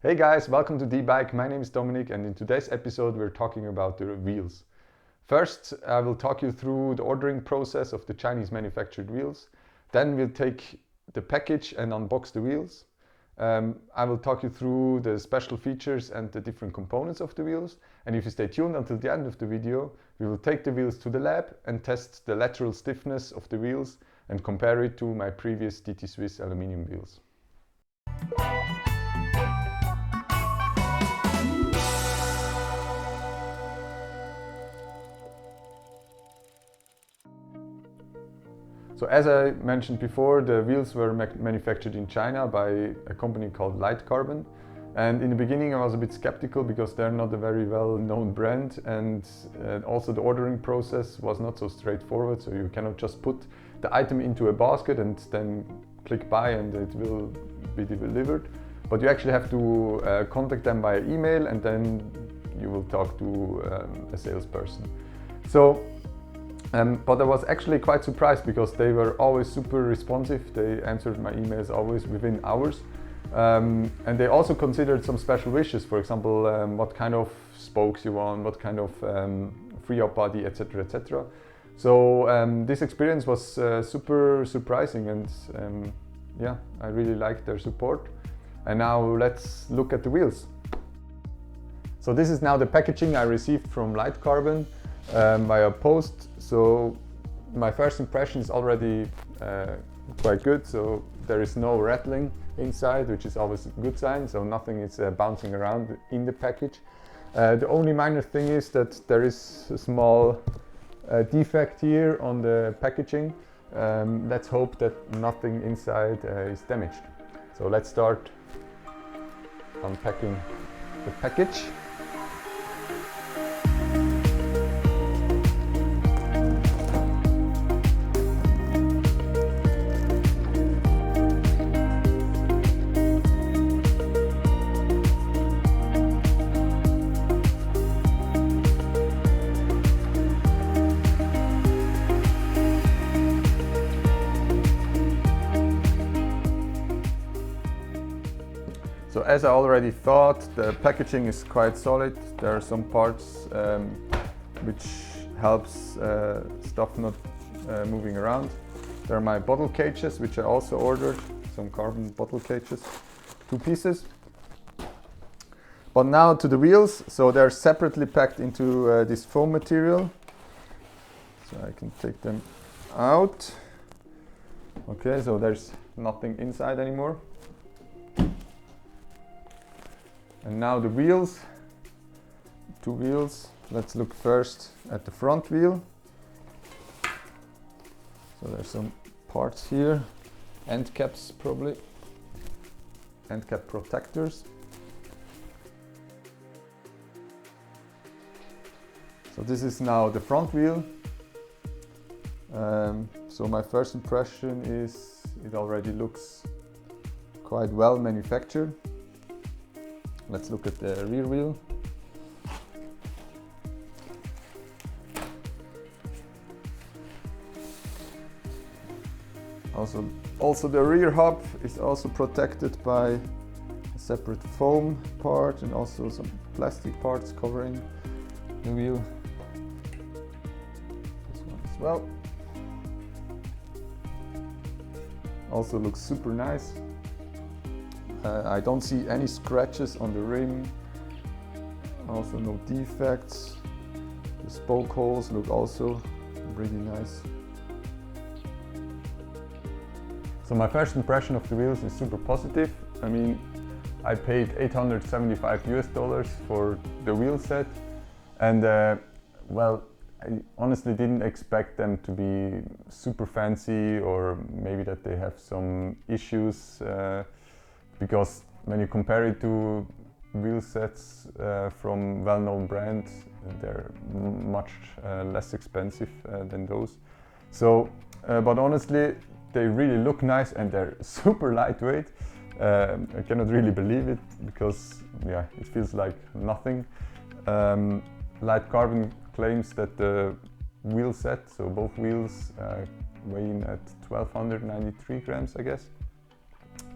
Hey guys, welcome to D-Bike. My name is Dominic and in today's episode we're talking about the wheels. First, I will talk you through the ordering process of the Chinese manufactured wheels. Then we'll take the package and unbox the wheels. I will talk you through the special features and the different components of the wheels. And if you stay tuned until the end of the video, we will take the wheels to the lab and test the lateral stiffness of the wheels and compare it to my previous TT Swiss aluminum wheels. So as I mentioned before, the wheels were manufactured in China by a company called Lightcarbon. And in the beginning I was a bit skeptical because they're not a very well-known brand, and also the ordering process was not so straightforward, so you cannot just put the item into a basket and then click buy and it will be delivered. But you actually have to contact them via email and then you will talk to a salesperson. But I was actually quite surprised because they were always super responsive. They answered my emails always within hours. And they also considered some special wishes, for example, what kind of spokes you want, what kind of free-up body, etc, etc. So this experience was super surprising, and yeah, I really liked their support. And now let's look at the wheels. So this is now the packaging I received from Lightcarbon via post. So my first impression is already quite good. So there is no rattling inside, which is always a good sign. So nothing is bouncing around in the package. The only minor thing is that there is a small defect here on the packaging. Let's hope that nothing inside is damaged. So let's start unpacking the package. So as I already thought, the packaging is quite solid. There are some parts which helps stuff not moving around. There are my bottle cages, which I also ordered, some carbon bottle cages, 2 pieces. But now to the wheels. So they're separately packed into this foam material. So I can take them out. Okay, so there's nothing inside anymore. And now the wheels, 2 wheels. Let's look first at the front wheel. So there's some parts here, end caps probably, end cap protectors. So this is now the front wheel. So my first impression is it already looks quite well manufactured. Let's look at the rear wheel. Also the rear hub is also protected by a separate foam part and also some plastic parts covering the wheel. This one as well. Also looks super nice. I don't see any scratches on the rim, also no defects. The spoke holes look also really nice. So my first impression of the wheels is super positive. I mean, I paid $875 for the wheel set, and well, I honestly didn't expect them to be super fancy, or maybe that they have some issues. Because when you compare it to wheel sets from well-known brands, they're much less expensive than those. So, but honestly, they really look nice and they're super lightweight. I cannot really believe it because, yeah, it feels like nothing. Lightcarbon claims that the wheel set, so both wheels, weigh in at 1293 grams, I guess.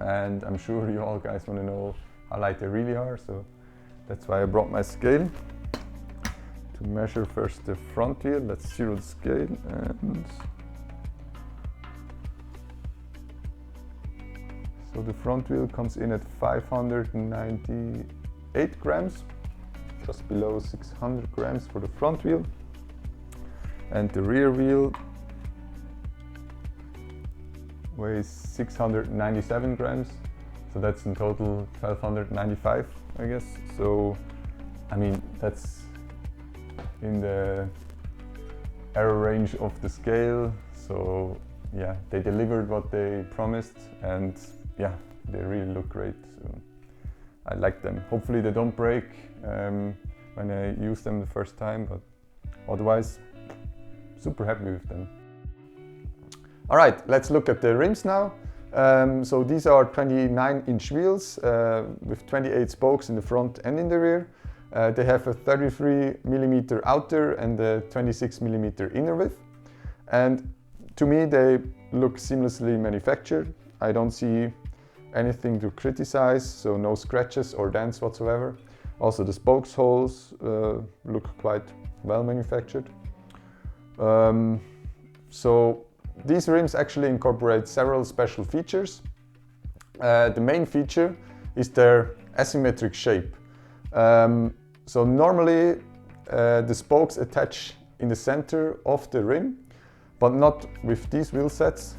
And I'm sure you all guys want to know how light they really are. So that's why I brought my scale to measure first the front wheel. Let's zero the scale, and so the front wheel comes in at 598 grams, just below 600 grams for the front wheel. And the rear wheel weighs 697 grams, so that's in total 1295, I guess. So, I mean, that's in the error range of the scale. So, yeah, they delivered what they promised, and yeah, they really look great. So I like them. Hopefully they don't break when I use them the first time, but otherwise, super happy with them. All right, let's look at the rims now. So these are 29-inch wheels with 28 spokes in the front and in the rear. They have a 33mm outer and a 26mm inner width. And to me, they look seamlessly manufactured. I don't see anything to criticize, so no scratches or dents whatsoever. Also, the spokes holes look quite well manufactured. So these rims actually incorporate several special features. The main feature is their asymmetric shape. So normally the spokes attach in the center of the rim, but not with these wheel sets.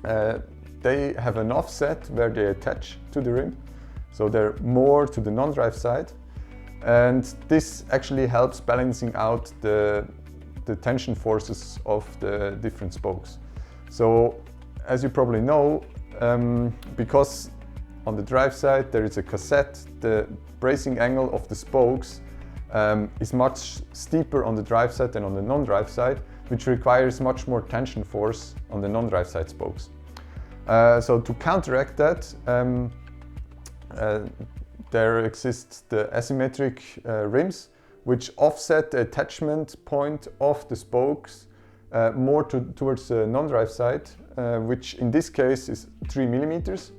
They have an offset where they attach to the rim, so they're more to the non-drive side, and this actually helps balancing out the tension forces of the different spokes. So as you probably know, because on the drive side there is a cassette, the bracing angle of the spokes is much steeper on the drive side than on the non-drive side, which requires much more tension force on the non-drive side spokes. So to counteract that, there exists the asymmetric rims, which offset the attachment point of the spokes more towards the non-drive side, which in this case is 3mm.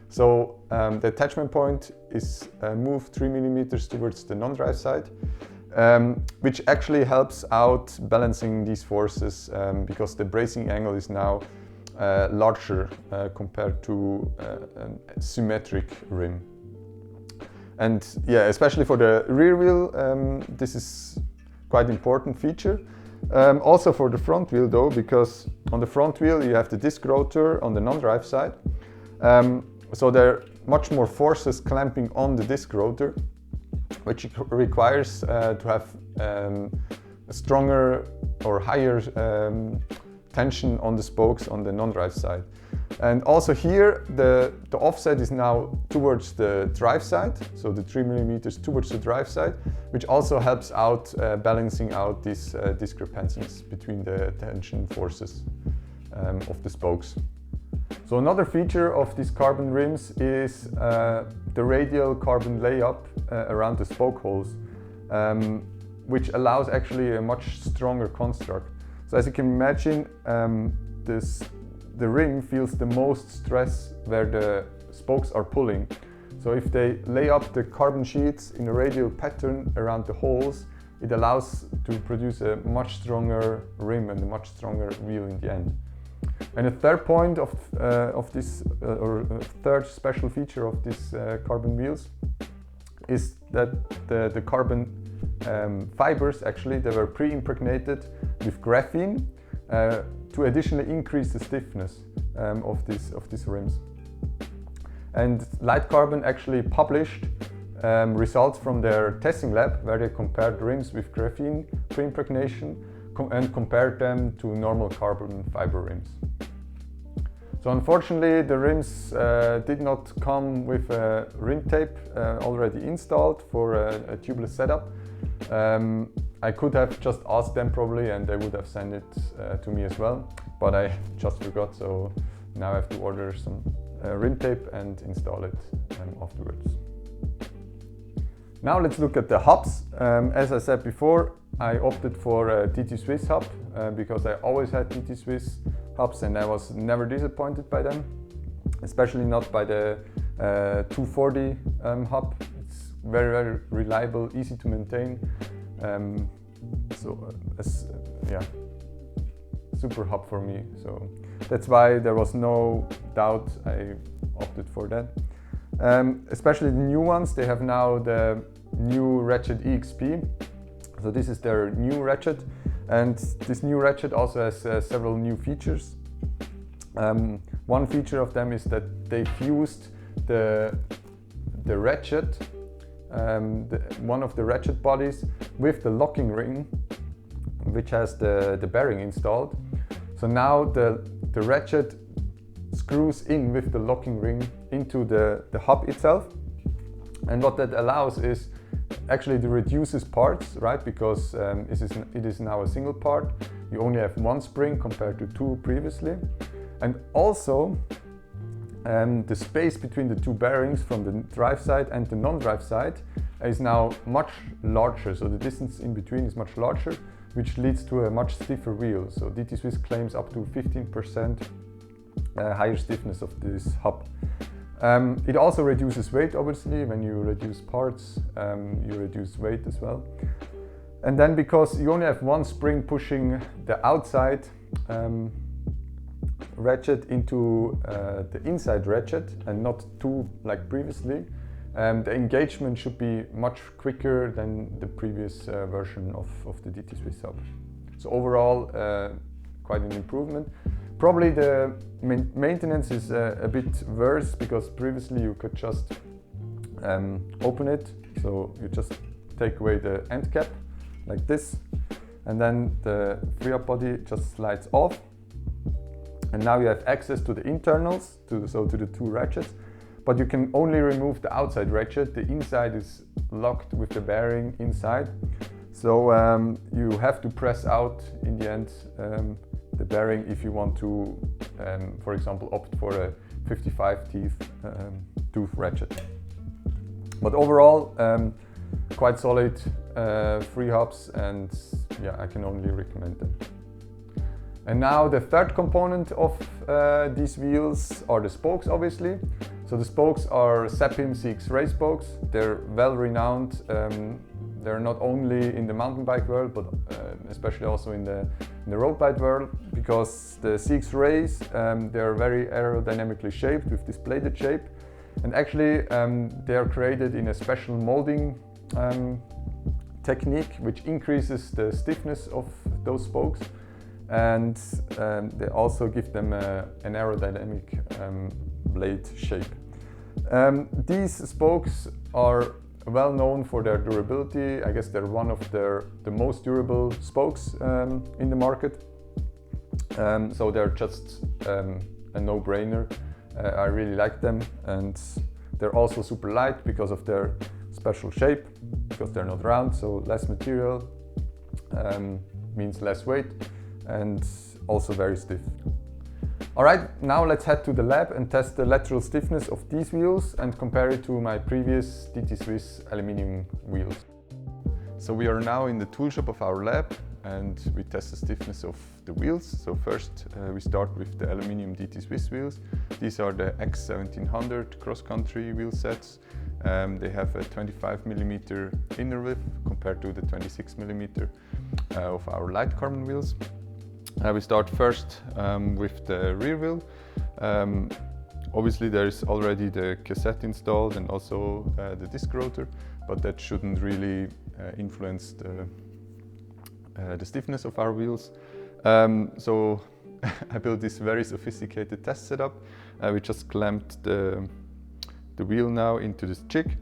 So the attachment point is moved 3mm towards the non-drive side, which actually helps out balancing these forces because the bracing angle is now larger compared to a symmetric rim. And yeah, especially for the rear wheel, this is quite important feature. Also for the front wheel though, because on the front wheel you have the disc rotor on the non-drive side. So there are much more forces clamping on the disc rotor, which requires to have a stronger or higher tension on the spokes on the non-drive side. And also here the offset is now towards the drive side, so the 3mm towards the drive side, which also helps out balancing out these discrepancies between the tension forces of the spokes. So another feature of these carbon rims is the radial carbon layup around the spoke holes, which allows actually a much stronger construct. So as you can imagine, the rim feels the most stress where the spokes are pulling. So if they lay up the carbon sheets in a radial pattern around the holes, it allows to produce a much stronger rim and a much stronger wheel in the end. And a third point of this, or a third special feature of these carbon wheels is that the carbon fibers actually, they were pre-impregnated with graphene to additionally increase the stiffness of these rims. And Lightcarbon actually published results from their testing lab where they compared rims with graphene pre-impregnation and compared them to normal carbon fiber rims. So unfortunately the rims did not come with a rim tape already installed for a tubeless setup. I could have just asked them probably and they would have sent it to me as well, but I just forgot, so now I have to order some rim tape and install it afterwards. Now let's look at the hubs. As I said before, I opted for a TT Swiss hub because I always had TT Swiss hubs and I was never disappointed by them, especially not by the 240 hub. It's very reliable, easy to maintain. Yeah, super hub for me. So that's why there was no doubt I opted for that. Especially the new ones, they have now the new ratchet EXP. So this is their new ratchet, and this new ratchet also has several new features. One feature of them is that they fused the ratchet, one of the ratchet bodies, with the locking ring, which has the bearing installed. So now the ratchet screws in with the locking ring into the hub itself, and what that allows is actually it reduces parts, right? Because it is now a single part. You only have one spring compared to two previously, and also the space between the two bearings from the drive side and the non-drive side is now much larger. So the distance in between is much larger, which leads to a much stiffer wheel. So DT Swiss claims up to 15% higher stiffness of this hub. It also reduces weight, obviously. When you reduce parts, you reduce weight as well. And then because you only have one spring pushing the outside ratchet into the inside ratchet and not two like previously, the engagement should be much quicker than the previous version of the DT Swiss hub. So overall, quite an improvement. Probably the maintenance is a bit worse because previously you could just open it. So you just take away the end cap like this, and then the free-up body just slides off. And now you have access to the internals, to the two ratchets, but you can only remove the outside ratchet. The inside is locked with the bearing inside. So you have to press out in the end the bearing if you want to, for example, opt for a 55 tooth ratchet. But overall, quite solid free hubs, and yeah, I can only recommend them. And now the third component of these wheels are the spokes, obviously. So the spokes are Sapim CX-Ray spokes. They're well renowned. They're not only in the mountain bike world, but especially also in the road bike world, because the CX-Rays, they're very aerodynamically shaped with this bladed shape. And actually, they are created in a special molding technique, which increases the stiffness of those spokes. And they also give them an aerodynamic blade shape. These spokes are well known for their durability. I guess they're one of the most durable spokes in the market. So they're just a no-brainer. I really like them, and they're also super light because of their special shape, because they're not round, so less material means less weight, and also very stiff. Alright, now let's head to the lab and test the lateral stiffness of these wheels and compare it to my previous DT Swiss aluminium wheels. So we are now in the tool shop of our lab and we test the stiffness of the wheels. So first we start with the aluminium DT Swiss wheels. These are the X1700 cross-country wheel sets. They have a 25mm inner width compared to the 26mm of our Lightcarbon wheels. We start first with the rear wheel. Obviously there is already the cassette installed and also the disc rotor, but that shouldn't really influence the stiffness of our wheels. So I built this very sophisticated test setup. We just clamped the wheel now into this jig,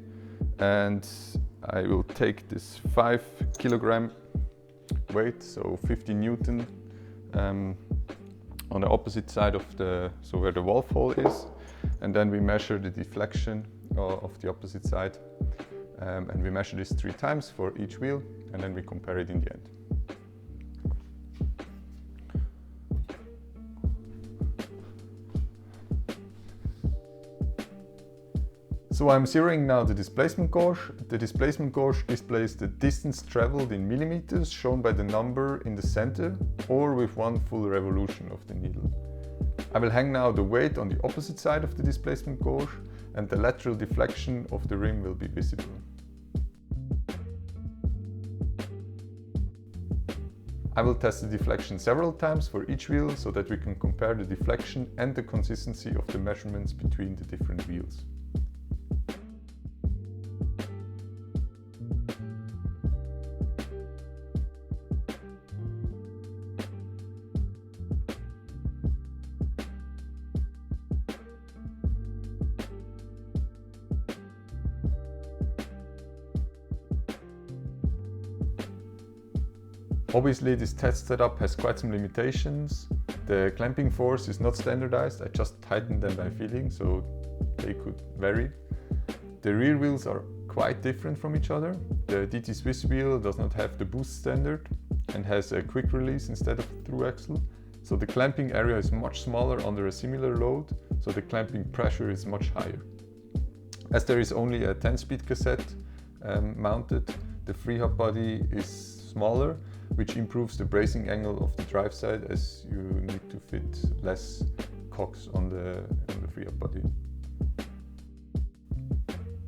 and I will take this 5 kilogram weight, so 50 Newton, on the opposite side of where the valve hole is, and then we measure the deflection of the opposite side, and we measure this 3 times for each wheel, and then we compare it in the end. So I'm zeroing now the displacement gauge. The displacement gauge displays the distance traveled in millimeters, shown by the number in the center or with 1 full revolution of the needle. I will hang now the weight on the opposite side of the displacement gauge, and the lateral deflection of the rim will be visible. I will test the deflection several times for each wheel so that we can compare the deflection and the consistency of the measurements between the different wheels. Obviously, this test setup has quite some limitations. The clamping force is not standardized. I just tightened them by feeling, so they could vary. The rear wheels are quite different from each other. The DT Swiss wheel does not have the boost standard and has a quick release instead of through axle. So the clamping area is much smaller under a similar load, so the clamping pressure is much higher. As there is only a 10-speed cassette mounted, the freehub body is smaller, which improves the bracing angle of the drive side as you need to fit less cogs on the freehub body.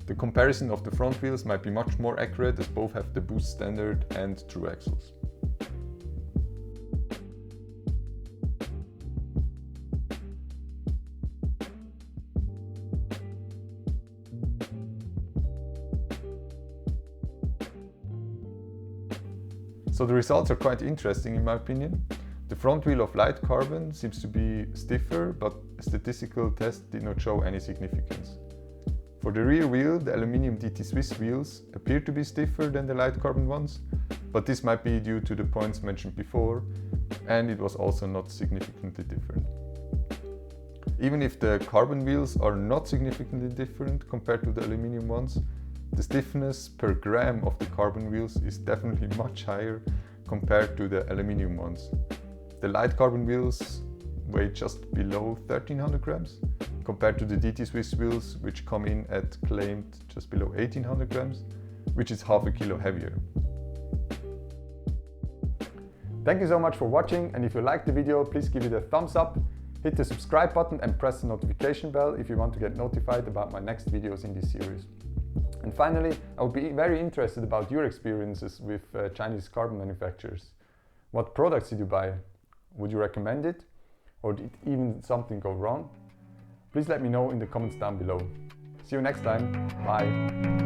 The comparison of the front wheels might be much more accurate as both have the boost standard and true axles. So the results are quite interesting in my opinion. The front wheel of Lightcarbon seems to be stiffer, but a statistical test did not show any significance. For the rear wheel, the aluminium DT Swiss wheels appear to be stiffer than the Lightcarbon ones, but this might be due to the points mentioned before, and it was also not significantly different. Even if the carbon wheels are not significantly different compared to the aluminium ones, the stiffness per gram of the carbon wheels is definitely much higher compared to the aluminium ones. The Lightcarbon wheels weigh just below 1300 grams compared to the DT Swiss wheels, which come in at claimed just below 1800 grams, which is half a kilo heavier. Thank you so much for watching, and if you liked the video, please give it a thumbs up, hit the subscribe button and press the notification bell if you want to get notified about my next videos in this series. And finally, I would be very interested about your experiences with Chinese carbon manufacturers. What products did you buy? Would you recommend it? Or did even something go wrong? Please let me know in the comments down below. See you next time. Bye.